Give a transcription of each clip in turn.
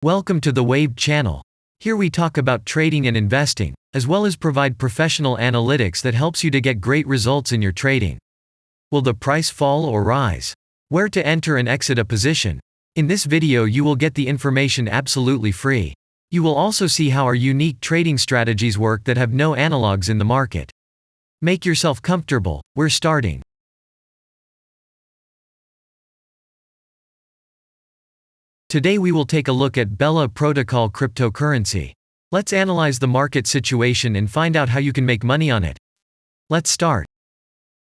Welcome to the Waved channel. Here we talk about trading and investing, as well as provide professional analytics that helps you to get great results in your trading. Will the price fall or rise? Where to enter and exit a position? In this video you will get the information absolutely free. You will also see how our unique trading strategies work that have no analogs in the market. Make yourself comfortable, we're starting. Today we will take a look at BEL protocol cryptocurrency. Let's analyze the market situation and find out how you can make money on it. Let's start.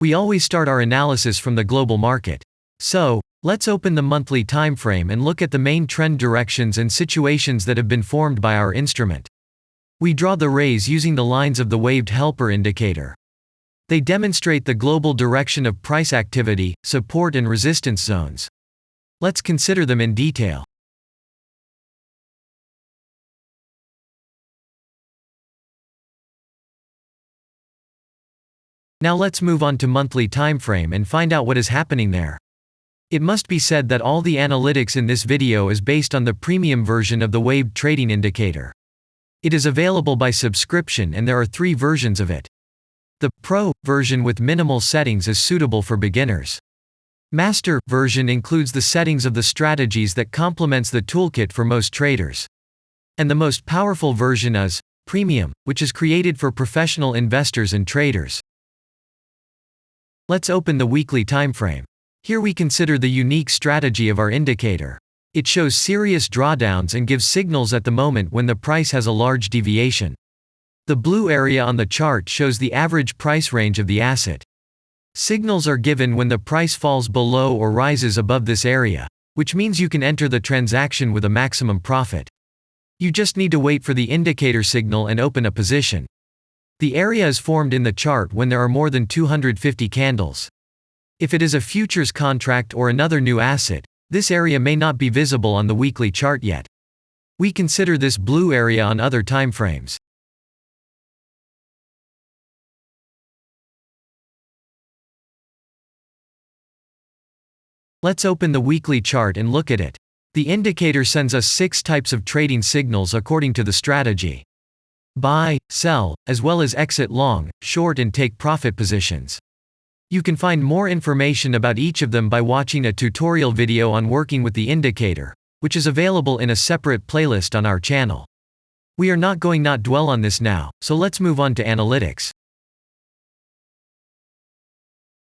We always start our analysis from the global market. So, let's open the monthly time frame and look at the main trend directions and situations that have been formed by our instrument. We draw the rays using the lines of the waved helper indicator. They demonstrate the global direction of price activity, support and resistance zones. Let's consider them in detail. Now let's move on to monthly time frame and find out what is happening there. It must be said that all the analytics in this video is based on the premium version of the waved trading indicator. It is available by subscription and there are 3 versions of it. The Pro version with minimal settings is suitable for beginners. Master version includes the settings of the strategies that complements the toolkit for most traders. And the most powerful version is Premium, which is created for professional investors and traders. Let's open the weekly time frame. Here we consider the unique strategy of our indicator. It shows serious drawdowns and gives signals at the moment when the price has a large deviation. The blue area on the chart shows the average price range of the asset. Signals are given when the price falls below or rises above this area, which means you can enter the transaction with a maximum profit. You just need to wait for the indicator signal and open a position. The area is formed in the chart when there are more than 250 candles. If it is a futures contract or another new asset, this area may not be visible on the weekly chart yet. We consider this blue area on other time frames. Let's open the weekly chart and look at it. The indicator sends us 6 types of trading signals according to the strategy: buy, sell, as well as exit long, short and take profit positions. You can find more information about each of them by watching a tutorial video on working with the indicator, which is available in a separate playlist on our channel. We are not going to dwell on this now, so let's move on to analytics.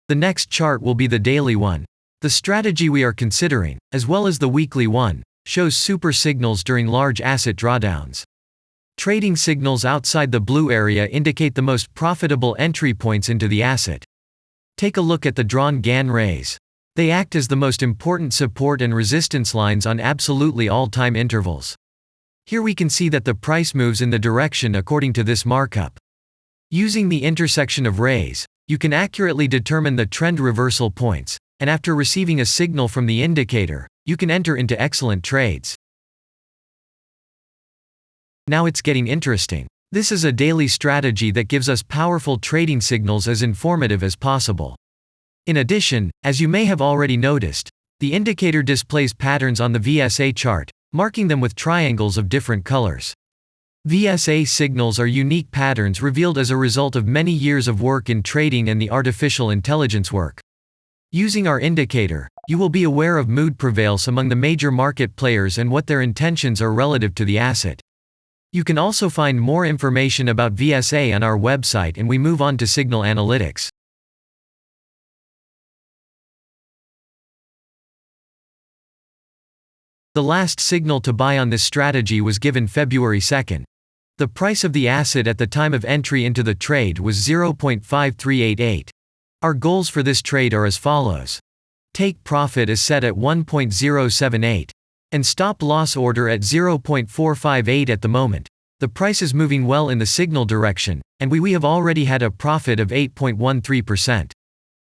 The next chart will be the daily one. The strategy we are considering, as well as the weekly one, shows super signals during large asset drawdowns. Trading signals outside the blue area indicate the most profitable entry points into the asset. Take a look at the drawn Gann rays. They act as the most important support and resistance lines on absolutely all time intervals. Here we can see that the price moves in the direction according to this markup. Using the intersection of rays, you can accurately determine the trend reversal points, and after receiving a signal from the indicator, you can enter into excellent trades. Now it's getting interesting. This is a daily strategy that gives us powerful trading signals as informative as possible. In addition, as you may have already noticed, the indicator displays patterns on the VSA chart, marking them with triangles of different colors. VSA signals are unique patterns revealed as a result of many years of work in trading and the artificial intelligence work. Using our indicator, you will be aware of mood prevails among the major market players and what their intentions are relative to the asset. You can also find more information about VSA on our website, and we move on to signal analytics. The last signal to buy on this strategy was given February 2nd. The price of the asset at the time of entry into the trade was 0.5388. Our goals for this trade are as follows. Take profit is set at 1.078. And stop loss order at 0.458 at the moment. The price is moving well in the signal direction, and we have already had a profit of 8.13%.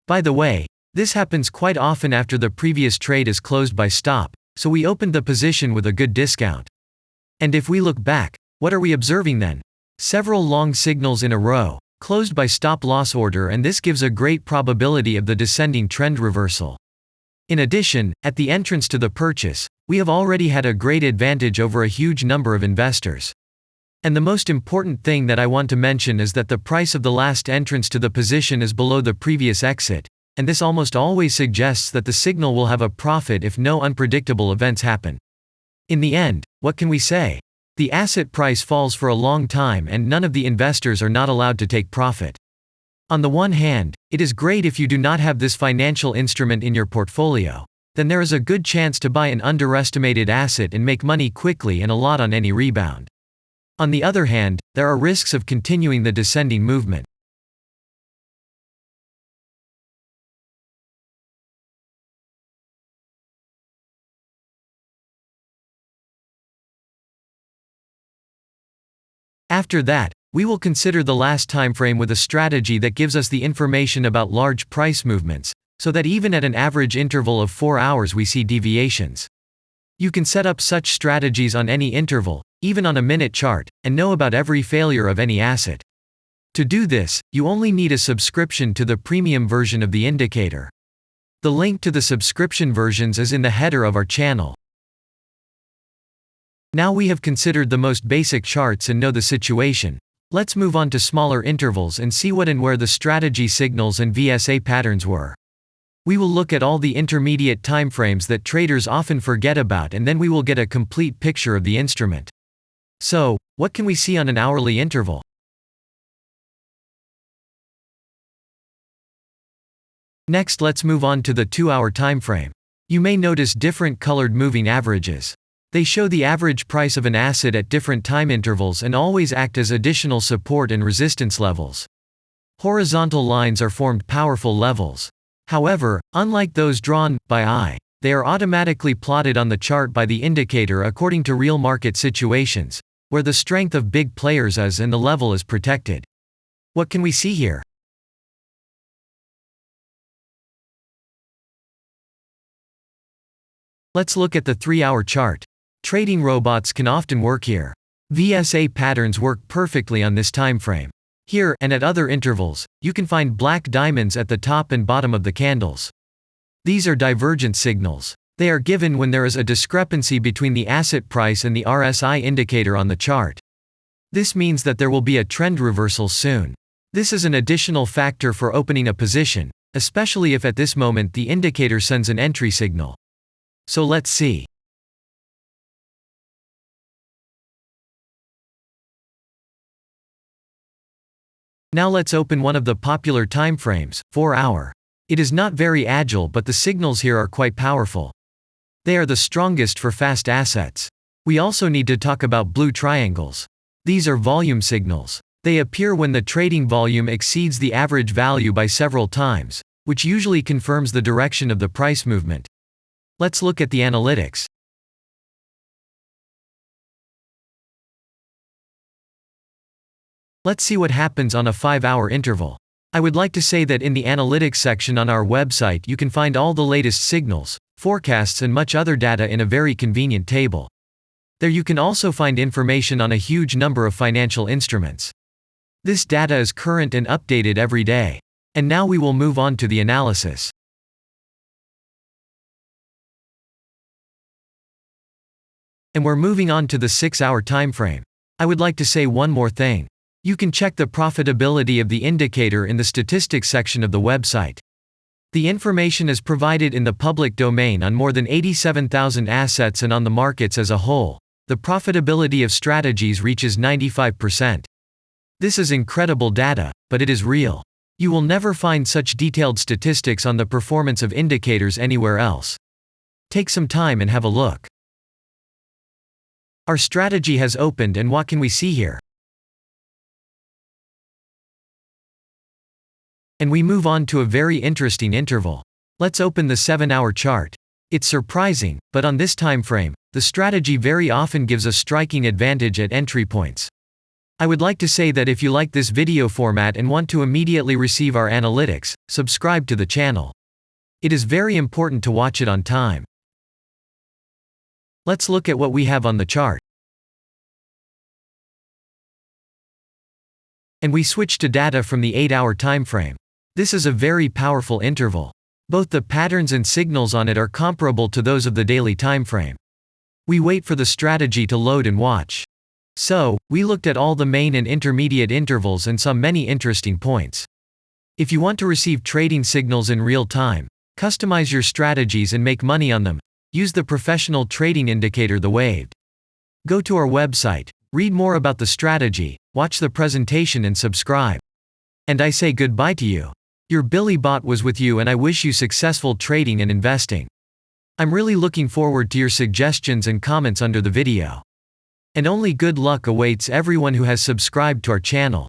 By the way, this happens quite often after the previous trade is closed by stop, so we opened the position with a good discount. And if we look back, what are we observing then? Several long signals in a row, closed by stop loss order, and this gives a great probability of the descending trend reversal. In addition, at the entrance to the purchase, we have already had a great advantage over a huge number of investors. And the most important thing that I want to mention is that the price of the last entrance to the position is below the previous exit, and this almost always suggests that the signal will have a profit if no unpredictable events happen. In the end, what can we say? The asset price falls for a long time and none of the investors are not allowed to take profit. On the one hand, it is great if you do not have this financial instrument in your portfolio. Then there is a good chance to buy an underestimated asset and make money quickly and a lot on any rebound. On the other hand, there are risks of continuing the descending movement. After that, we will consider the last time frame with a strategy that gives us the information about large price movements, so that even at an average interval of 4 hours we see deviations. You can set up such strategies on any interval, even on a minute chart, and know about every failure of any asset. To do this, you only need a subscription to the premium version of the indicator. The link to the subscription versions is in the header of our channel. Now we have considered the most basic charts and know the situation. Let's move on to smaller intervals and see what and where the strategy signals and VSA patterns were. We will look at all the intermediate timeframes that traders often forget about, and then we will get a complete picture of the instrument. So, what can we see on an hourly interval? Next, let's move on to the 2-hour timeframe. You may notice different colored moving averages. They show the average price of an asset at different time intervals and always act as additional support and resistance levels. Horizontal lines are formed powerful levels. However, unlike those drawn by eye, they are automatically plotted on the chart by the indicator according to real market situations, where the strength of big players is and the level is protected. What can we see here? Let's look at the 3-hour chart. Trading robots can often work here. VSA patterns work perfectly on this time frame. Here, and at other intervals, you can find black diamonds at the top and bottom of the candles. These are divergent signals. They are given when there is a discrepancy between the asset price and the RSI indicator on the chart. This means that there will be a trend reversal soon. This is an additional factor for opening a position, especially if at this moment the indicator sends an entry signal. So let's see. Now let's open one of the popular timeframes, 4-hour. It is not very agile, but the signals here are quite powerful. They are the strongest for fast assets. We also need to talk about blue triangles. These are volume signals. They appear when the trading volume exceeds the average value by several times, which usually confirms the direction of the price movement. Let's look at the analytics. Let's see what happens on a 5-hour interval. I would like to say that in the analytics section on our website you can find all the latest signals, forecasts and much other data in a very convenient table. There you can also find information on a huge number of financial instruments. This data is current and updated every day. And now we will move on to the analysis. And we're moving on to the 6-hour timeframe. I would like to say one more thing. You can check the profitability of the indicator in the statistics section of the website. The information is provided in the public domain on more than 87,000 assets, and on the markets as a whole, the profitability of strategies reaches 95%. This is incredible data, but it is real. You will never find such detailed statistics on the performance of indicators anywhere else. Take some time and have a look. Our strategy has opened, and what can we see here? And we move on to a very interesting interval. Let's open the 7-hour chart. It's surprising, but on this time frame, the strategy very often gives a striking advantage at entry points. I would like to say that if you like this video format and want to immediately receive our analytics, subscribe to the channel. It is very important to watch it on time. Let's look at what we have on the chart. And we switch to data from the 8-hour time frame. This is a very powerful interval. Both the patterns and signals on it are comparable to those of the daily timeframe. We wait for the strategy to load and watch. So, we looked at all the main and intermediate intervals and saw many interesting points. If you want to receive trading signals in real time, customize your strategies and make money on them, use the professional trading indicator the Waved. Go to our website, read more about the strategy, watch the presentation and subscribe. And I say goodbye to you. Your BELUSDT was with you and I wish you successful trading and investing. I'm really looking forward to your suggestions and comments under the video. And only good luck awaits everyone who has subscribed to our channel.